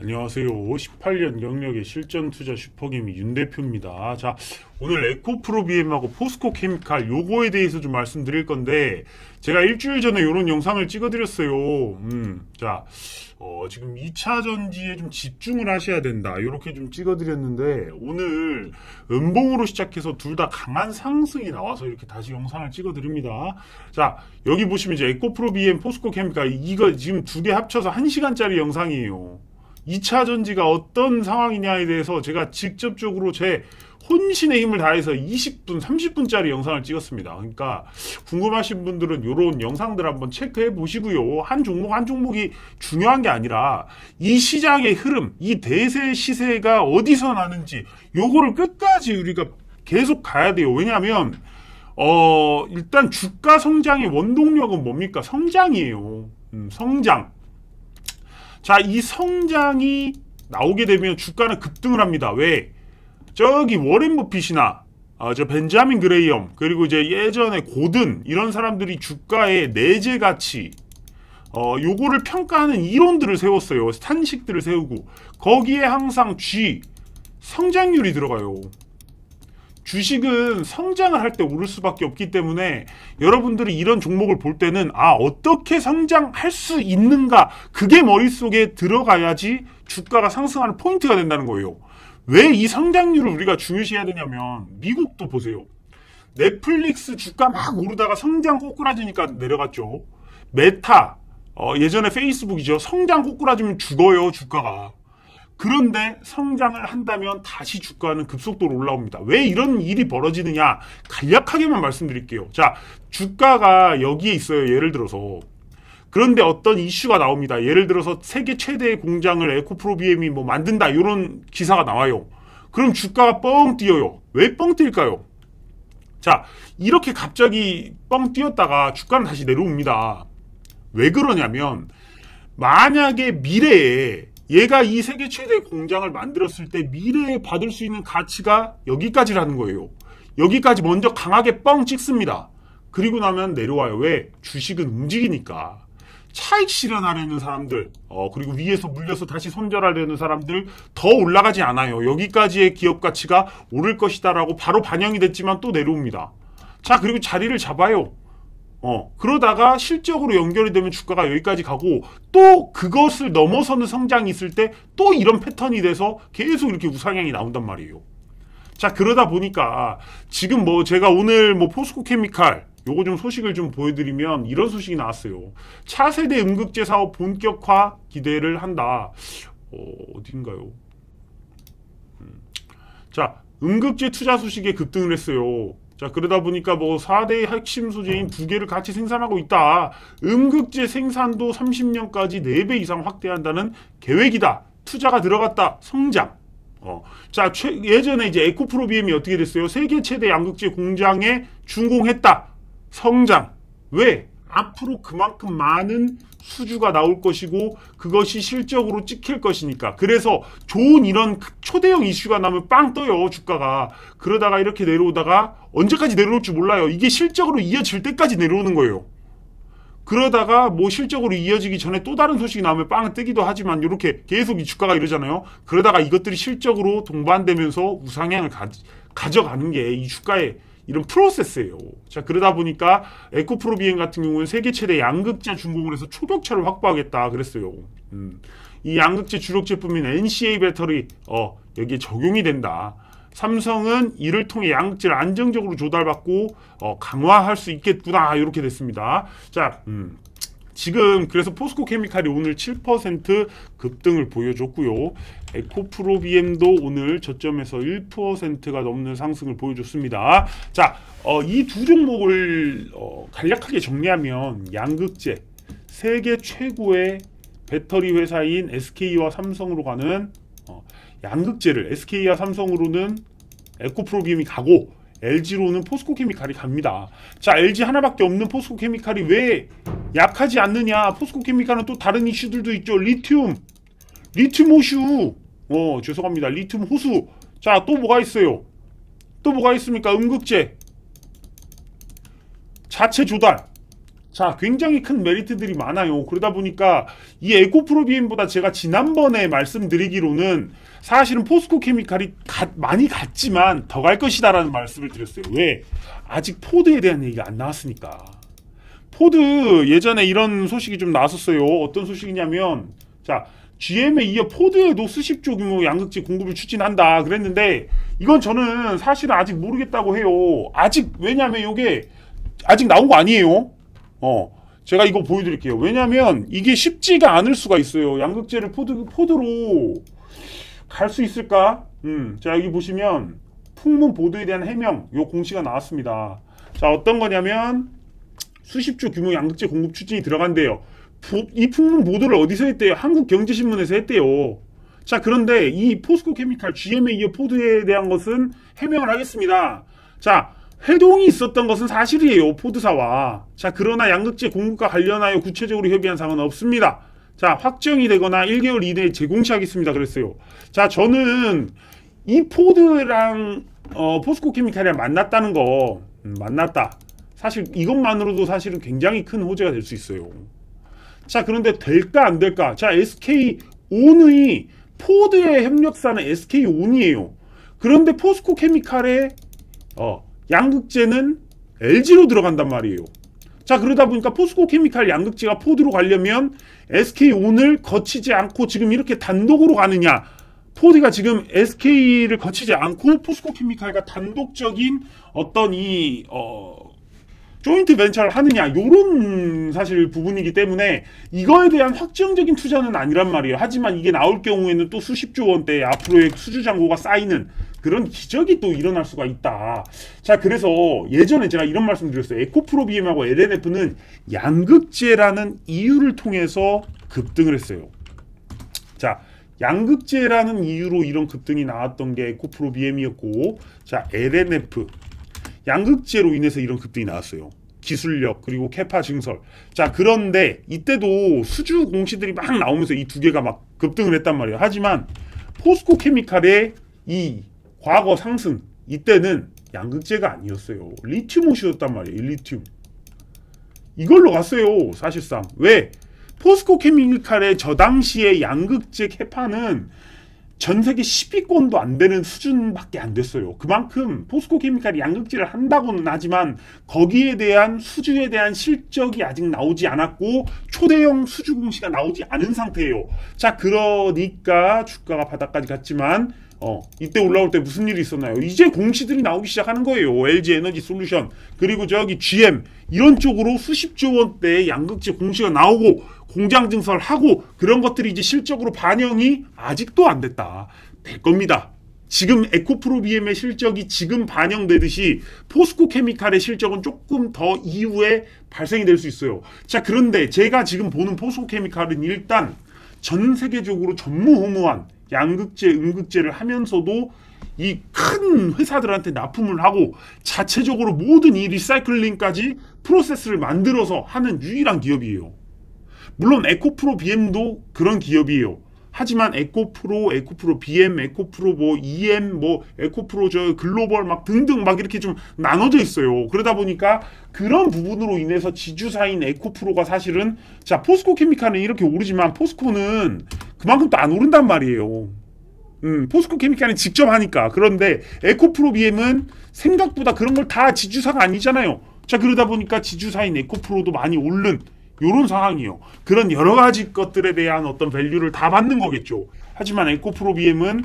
안녕하세요. 18년 경력의 실전투자 슈퍼개미 윤 대표입니다. 자, 오늘 에코프로비엠하고 포스코케미칼 요거에 대해서 좀 말씀드릴 건데 제가 일주일 전에 요런 영상을 찍어드렸어요. 지금 2차 전지에 좀 집중을 하셔야 된다. 이렇게 좀 찍어드렸는데 오늘 음봉으로 시작해서 둘 다 강한 상승이 나와서 이렇게 다시 영상을 찍어드립니다. 자, 여기 보시면 이제 에코프로비엠, 포스코케미칼 이거 지금 두 개 합쳐서 1시간짜리 영상이에요. 2차 전지가 어떤 상황이냐에 대해서 제가 직접적으로 제 혼신의 힘을 다해서 20분, 30분짜리 영상을 찍었습니다. 그러니까 궁금하신 분들은 이런 영상들 한번 체크해 보시고요. 한 종목 한 종목이 중요한 게 아니라 이 시장의 흐름, 이 대세 시세가 어디서 나는지 요거를 끝까지 우리가 계속 가야 돼요. 왜냐하면 일단 주가 성장의 원동력은 뭡니까? 성장이에요. 성장. 자, 이 성장이 나오게 되면 주가는 급등을 합니다. 왜? 저기 워렌 버핏이나 저 벤자민 그레이엄 그리고 이제 예전에 고든 이런 사람들이 주가의 내재 가치 요거를 평가하는 이론들을 세웠어요. 탄식들을 세우고 거기에 항상 성장률이 들어가요. 주식은 성장을 할 때 오를 수밖에 없기 때문에 여러분들이 이런 종목을 볼 때는 어떻게 성장할 수 있는가 그게 머릿속에 들어가야지 주가가 상승하는 포인트가 된다는 거예요. 왜 이 성장률을 우리가 중요시해야 되냐면 미국도 보세요. 넷플릭스 주가 막 오르다가 성장 꼬꾸라지니까 내려갔죠. 메타 예전에 페이스북이죠. 성장 꼬꾸라지면 죽어요 주가가. 그런데 성장을 한다면 다시 주가는 급속도로 올라옵니다. 왜 이런 일이 벌어지느냐 간략하게만 말씀드릴게요. 자, 주가가 여기에 있어요. 예를 들어서 그런데 어떤 이슈가 나옵니다. 예를 들어서 세계 최대의 공장을 에코프로비엠이 만든다 이런 기사가 나와요. 그럼 주가가 뻥 뛰어요. 왜 뻥 뛸까요? 자, 이렇게 갑자기 뻥 뛰었다가 주가는 다시 내려옵니다. 왜 그러냐면 만약에 미래에 얘가 이 세계 최대 공장을 만들었을 때 미래에 받을 수 있는 가치가 여기까지라는 거예요. 여기까지 먼저 강하게 뻥 찍습니다. 그리고 나면 내려와요. 왜? 주식은 움직이니까. 차익 실현하려는 사람들, 그리고 위에서 물려서 다시 손절하려는 사람들 더 올라가지 않아요. 여기까지의 기업 가치가 오를 것이다라고 바로 반영이 됐지만 또 내려옵니다. 자, 그리고 자리를 잡아요. 그러다가 실적으로 연결이 되면 주가가 여기까지 가고 또 그것을 넘어서는 성장이 있을 때 또 이런 패턴이 돼서 계속 이렇게 우상향이 나온단 말이에요. 자, 그러다 보니까 지금 제가 오늘 포스코케미칼 요거 좀 소식을 좀 보여드리면 이런 소식이 나왔어요. 차세대 음극재 사업 본격화 기대를 한다. 어딘가요? 자, 음극재 투자 소식에 급등을 했어요. 자, 그러다 보니까 4대의 핵심 소재인 두 개를 같이 생산하고 있다. 음극재 생산도 30년까지 4배 이상 확대한다는 계획이다. 투자가 들어갔다. 성장. 자, 예전에 이제 에코프로비엠이 어떻게 됐어요? 세계 최대 양극재 공장에 준공했다. 성장. 왜? 앞으로 그만큼 많은 수주가 나올 것이고 그것이 실적으로 찍힐 것이니까. 그래서 좋은 이런 초대형 이슈가 나면 빵 떠요 주가가. 그러다가 이렇게 내려오다가 언제까지 내려올 줄 몰라요. 이게 실적으로 이어질 때까지 내려오는 거예요. 그러다가 실적으로 이어지기 전에 또 다른 소식이 나오면 빵 뜨기도 하지만 이렇게 계속 이 주가가 이러잖아요. 그러다가 이것들이 실적으로 동반되면서 우상향을 가져가는 게 이 주가의 이런 프로세스예요. 자, 그러다 보니까 에코프로비엠 같은 경우는 세계 최대 양극재 준공을 해서 초격차를 확보하겠다 그랬어요. 이 양극재 주력 제품인 NCA 배터리 여기에 적용이 된다. 삼성은 이를 통해 양극재를 안정적으로 조달받고 강화할 수 있겠구나 이렇게 됐습니다. 자, 지금 그래서 포스코케미칼이 오늘 7% 급등을 보여줬고요. 에코프로비엠도 오늘 저점에서 1%가 넘는 상승을 보여줬습니다. 자, 이 두 종목을 간략하게 정리하면 양극재, 세계 최고의 배터리 회사인 SK와 삼성으로 가는 양극재를 SK와 삼성으로는 에코프로비엠이 가고 LG로는 포스코케미칼이 갑니다. 자, LG 하나밖에 없는 포스코케미칼이 왜 약하지 않느냐? 포스코케미칼은 또 다른 이슈들도 있죠. 리튬 호수. 죄송합니다. 리튬 호수. 자, 또 뭐가 있어요? 또 뭐가 있습니까? 음극재. 자체 조달. 자, 굉장히 큰 메리트들이 많아요. 그러다 보니까 이 에코프로 BM보다 제가 지난번에 말씀드리기로는 사실은 포스코 케미칼이 많이 갔지만 더 갈 것이다라는 말씀을 드렸어요. 왜? 아직 포드에 대한 얘기가 안 나왔으니까. 포드 예전에 이런 소식이 좀 나왔었어요. 어떤 소식이냐면 자, GM에 이어 포드에도 수십조 규모 양극재 공급을 추진한다 그랬는데 이건 저는 사실은 아직 모르겠다고 해요. 아직 왜냐면 이게 아직 나온 거 아니에요. 제가 이거 보여드릴게요. 왜냐면 이게 쉽지가 않을 수가 있어요. 양극재를 포드로 갈 수 있을까? 자, 여기 보시면 풍문 보도에 대한 해명 요 공시가 나왔습니다. 자, 어떤 거냐면 수십조 규모 양극재 공급 추진이 들어간대요. 이 풍문 보도를 어디서 했대요? 한국경제신문에서 했대요. 자, 그런데 이 포스코 케미칼 GM에 이어 포드에 대한 것은 해명을 하겠습니다. 자, 회동이 있었던 것은 사실이에요. 포드사와. 자, 그러나 양극재 공급과 관련하여 구체적으로 협의한 사항은 없습니다. 자, 확정이 되거나 1개월 이내에 재공시하겠습니다. 그랬어요. 자, 저는 이 포드랑 포스코 케미칼이랑 만났다는 거 만났다. 사실 이것만으로도 사실은 굉장히 큰 호재가 될 수 있어요. 자, 그런데 될까 안 될까? 자, SK온의 포드의 협력사는 SK온이에요. 그런데 포스코 케미칼의 양극재는 LG로 들어간단 말이에요. 자, 그러다 보니까 포스코 케미칼 양극재가 포드로 가려면 SK온을 거치지 않고 지금 이렇게 단독으로 가느냐? 포드가 지금 SK를 거치지 않고 포스코 케미칼과 단독적인 어떤 조인트 벤처를 하느냐, 요런 사실 부분이기 때문에 이거에 대한 확정적인 투자는 아니란 말이에요. 하지만 이게 나올 경우에는 또 수십조 원대 앞으로의 수주 잔고가 쌓이는 그런 기적이 또 일어날 수가 있다. 자, 그래서 예전에 제가 이런 말씀 드렸어요. 에코프로 BM하고 LNF는 양극재라는 이유를 통해서 급등을 했어요. 자, 양극재라는 이유로 이런 급등이 나왔던 게 에코프로 BM이었고, 자, LNF 양극재로 인해서 이런 급등이 나왔어요. 기술력 그리고 캐파 증설. 자, 그런데 이때도 수주 공시들이 막 나오면서 이 두 개가 막 급등을 했단 말이에요. 하지만 포스코 케미칼의 이 과거 상승 이때는 양극재가 아니었어요. 리튬옷이었단 말이에요. 리튬. 이걸로 갔어요. 사실상. 왜? 포스코 케미칼의 저 당시의 양극재 캐파는 전 세계 10위권도 안 되는 수준밖에 안 됐어요. 그만큼 포스코 케미칼이 양극재를 한다고는 하지만 거기에 대한 수주에 대한 실적이 아직 나오지 않았고 초대형 수주 공시가 나오지 않은 상태예요. 자, 그러니까 주가가 바닥까지 갔지만 이때 올라올 때 무슨 일이 있었나요? 이제 공시들이 나오기 시작하는 거예요. LG 에너지 솔루션 그리고 저기 GM 이런 쪽으로 수십조 원대의 양극재 공시가 나오고 공장 증설하고 그런 것들이 이제 실적으로 반영이 아직도 안 됐다. 될 겁니다. 지금 에코프로 BM의 실적이 지금 반영되듯이 포스코 케미칼의 실적은 조금 더 이후에 발생이 될 수 있어요. 자, 그런데 제가 지금 보는 포스코 케미칼은 일단 전 세계적으로 전무후무한 양극재, 음극재를 하면서도 이 큰 회사들한테 납품을 하고 자체적으로 모든 이 리사이클링까지 프로세스를 만들어서 하는 유일한 기업이에요. 물론 에코프로 BM도 그런 기업이에요. 하지만 에코프로 BM, 에코프로 뭐 EM, 뭐 에코프로 저 글로벌 막 등등 막 이렇게 좀 나눠져 있어요. 그러다 보니까 그런 부분으로 인해서 지주사인 에코프로가 사실은 자, 포스코 케미칼은 이렇게 오르지만 포스코는 그만큼 또 안 오른단 말이에요. 포스코 케미칼은 직접 하니까. 그런데 에코프로 BM은 생각보다 그런 걸 다 지주사가 아니잖아요. 자, 그러다 보니까 지주사인 에코프로도 많이 오른 요런 상황이에요. 그런 여러 가지 것들에 대한 어떤 밸류를 다 받는 거겠죠. 하지만 에코프로 BM은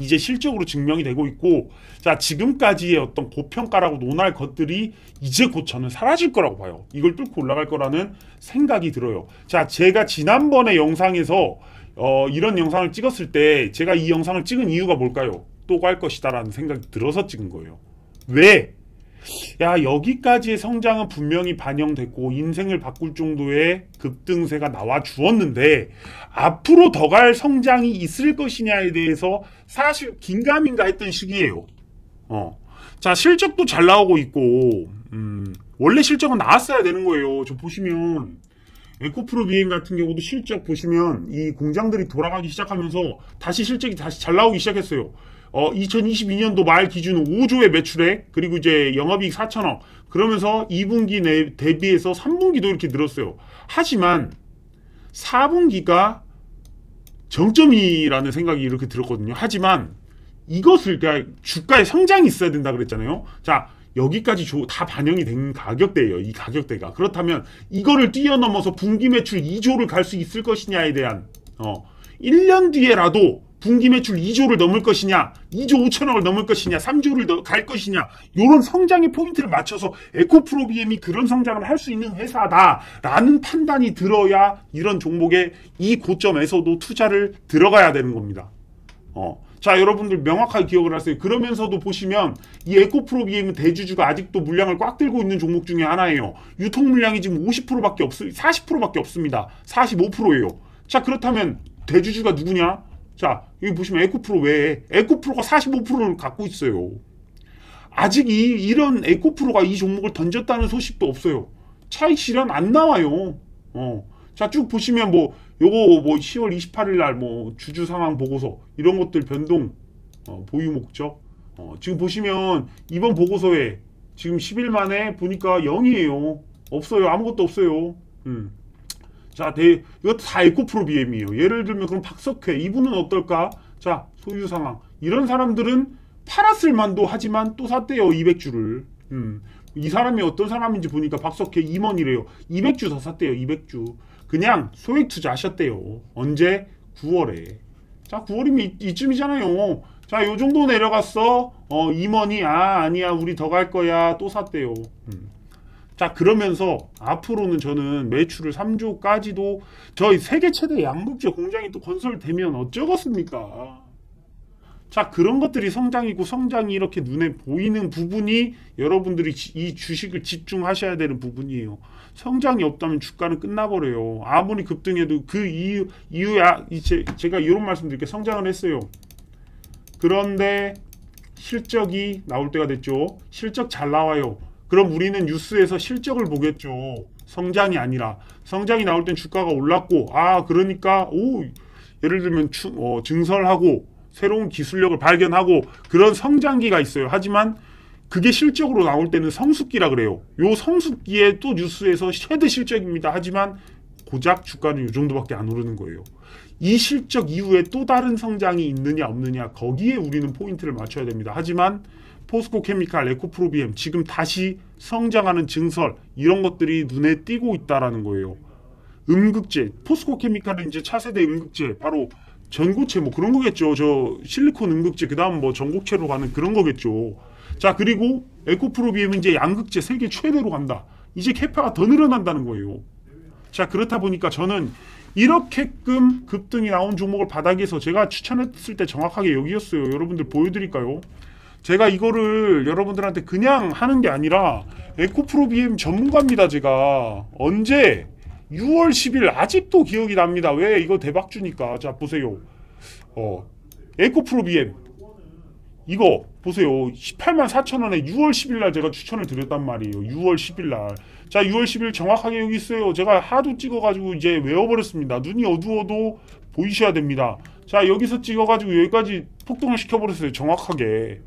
이제 실적으로 증명이 되고 있고, 자, 지금까지의 어떤 고평가라고 논할 것들이 이제 곧 저는 사라질 거라고 봐요. 이걸 뚫고 올라갈 거라는 생각이 들어요. 자, 제가 지난번에 영상에서 이런 영상을 찍었을 때 제가 이 영상을 찍은 이유가 뭘까요? 또 갈 것이다 라는 생각이 들어서 찍은 거예요. 왜? 야, 여기까지의 성장은 분명히 반영됐고 인생을 바꿀 정도의 급등세가 나와 주었는데 앞으로 더 갈 성장이 있을 것이냐에 대해서 사실 긴가민가 했던 시기예요. 자, 실적도 잘 나오고 있고 원래 실적은 나왔어야 되는 거예요. 저 보시면 에코프로 BM 같은 경우도 실적 보시면 이 공장들이 돌아가기 시작하면서 다시 실적이 다시 잘 나오기 시작했어요. 2022년도 말 기준 5조의 매출액, 그리고 이제 영업이익 4천억. 그러면서 2분기 대비해서 3분기도 이렇게 늘었어요. 하지만 4분기가 정점이라는 생각이 이렇게 들었거든요. 하지만 이것을, 그러니까 주가의 성장이 있어야 된다 그랬잖아요. 자, 여기까지 다 반영이 된 가격대예요. 이 가격대가. 그렇다면 이거를 뛰어넘어서 분기 매출 2조를 갈 수 있을 것이냐에 대한 1년 뒤에라도 분기 매출 2조를 넘을 것이냐, 2조 5천억을 넘을 것이냐, 3조를 갈 것이냐, 이런 성장의 포인트를 맞춰서 에코프로비엠이 그런 성장을 할 수 있는 회사다라는 판단이 들어야 이런 종목에 이 고점에서도 투자를 들어가야 되는 겁니다. 자, 여러분들 명확하게 기억을 하세요. 그러면서도 보시면 이 에코프로비엠은 대주주가 아직도 물량을 꽉 들고 있는 종목 중에 하나예요. 유통 물량이 지금 50%밖에 40%밖에 없습니다. 45%예요. 자, 그렇다면 대주주가 누구냐? 자, 여기 보시면 에코프로 외에 에코프로가 45%를 갖고 있어요. 아직 이런 에코프로가 이 종목을 던졌다는 소식도 없어요. 차익 실현 안 나와요. 자, 쭉 보시면 요거 10월 28일 날 주주 상황 보고서 이런 것들 변동 보유 목적 지금 보시면 이번 보고서에 지금 10일 만에 보니까 0이에요. 없어요. 아무것도 없어요. 자, 이것도 다 에코프로비엠이에요. 예를 들면 그럼 박석회 이분은 어떨까? 자, 소유 상황 이런 사람들은 팔았을 만도 하지만 또 샀대요. 200주를. 이 사람이 어떤 사람인지 보니까 박석회 임원이래요. 200주 더 샀대요. 200주. 그냥 소액 투자하셨대요. 언제? 9월에. 자, 9월이면 이쯤이잖아요. 자, 요 정도 내려갔어. 임원이 아니야 우리 더 갈 거야. 또 샀대요. 자, 그러면서 앞으로는 저는 매출을 3조까지도 저희 세계 최대 양극재 공장이 또 건설되면 어쩌겠습니까? 자, 그런 것들이 성장이고 성장이 이렇게 눈에 보이는 부분이 여러분들이 이 주식을 집중하셔야 되는 부분이에요. 성장이 없다면 주가는 끝나버려요. 아무리 급등해도 그 이유야 제가 이런 말씀 드릴게요. 성장을 했어요. 그런데 실적이 나올 때가 됐죠. 실적 잘 나와요. 그럼 우리는 뉴스에서 실적을 보겠죠. 성장이 아니라. 성장이 나올 땐 주가가 올랐고 그러니까 예를 들면 증설하고 새로운 기술력을 발견하고 그런 성장기가 있어요. 하지만 그게 실적으로 나올 때는 성숙기라 그래요. 요 성숙기에 또 뉴스에서 최대 실적입니다. 하지만 고작 주가는 이 정도밖에 안 오르는 거예요. 이 실적 이후에 또 다른 성장이 있느냐 없느냐 거기에 우리는 포인트를 맞춰야 됩니다. 하지만 포스코케미칼, 에코프로비엠 지금 다시 성장하는 증설 이런 것들이 눈에 띄고 있다라는 거예요. 음극재, 포스코케미칼은 이제 차세대 음극재 바로 전고체 그런 거겠죠. 저 실리콘 음극재 그다음 전고체로 가는 그런 거겠죠. 자, 그리고 에코프로비엠은 이제 양극재 세계 최대로 간다. 이제 캐파가 더 늘어난다는 거예요. 자, 그렇다 보니까 저는 이렇게끔 급등이 나온 종목을 바닥에서 제가 추천했을 때 정확하게 여기였어요. 여러분들 보여드릴까요? 제가 이거를 여러분들한테 그냥 하는 게 아니라 에코프로비엠 전문가입니다. 제가 언제 6월 10일 아직도 기억이 납니다. 왜? 이거 대박주니까. 자, 보세요. 에코프로비엠 이거 보세요. 184,000원에 6월 10일 날 제가 추천을 드렸단 말이에요. 6월 10일 날. 자, 6월 10일 정확하게 여기 있어요. 제가 하도 찍어가지고 이제 외워버렸습니다. 눈이 어두워도 보이셔야 됩니다. 자, 여기서 찍어가지고 여기까지 폭등을 시켜버렸어요. 정확하게.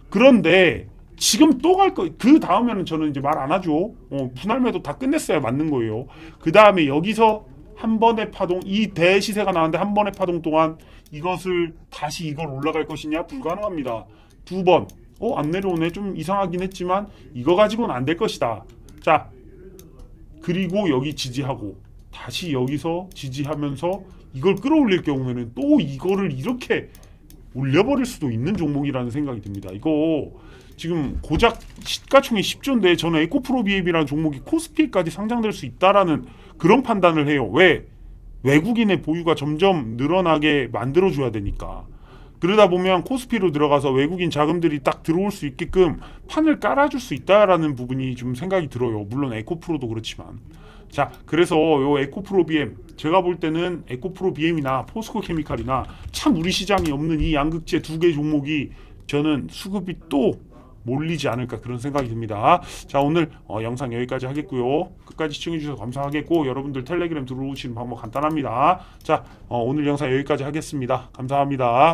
그런데 지금 또 갈 거, 그 다음에는 저는 이제 말 안 하죠. 분할 매도 다 끝냈어야 맞는 거예요. 그 다음에 여기서 한 번의 파동, 이 대시세가 나왔는데 한 번의 파동 동안 이것을 다시 이걸 올라갈 것이냐? 불가능합니다. 두 번, 안 내려오네. 좀 이상하긴 했지만 이거 가지고는 안 될 것이다. 자, 그리고 여기 지지하고 다시 여기서 지지하면서 이걸 끌어올릴 경우에는 또 이거를 이렇게 올려버릴 수도 있는 종목이라는 생각이 듭니다. 이거 지금 고작 시가총액 10조인데 저는 에코프로비엠이라는 종목이 코스피까지 상장될 수 있다라는 그런 판단을 해요. 왜? 외국인의 보유가 점점 늘어나게 만들어줘야 되니까. 그러다 보면 코스피로 들어가서 외국인 자금들이 딱 들어올 수 있게끔 판을 깔아줄 수 있다라는 부분이 좀 생각이 들어요. 물론 에코프로도 그렇지만. 자, 그래서 요 에코프로비엠 제가 볼 때는 에코프로비엠이나 포스코케미칼이나 참 우리 시장이 없는 이 양극재 두 개 종목이 저는 수급이 또 몰리지 않을까 그런 생각이 듭니다. 자, 오늘 영상 여기까지 하겠고요. 끝까지 시청해주셔서 감사하겠고 여러분들 텔레그램 들어오시는 방법 간단합니다. 자, 오늘 영상 여기까지 하겠습니다. 감사합니다.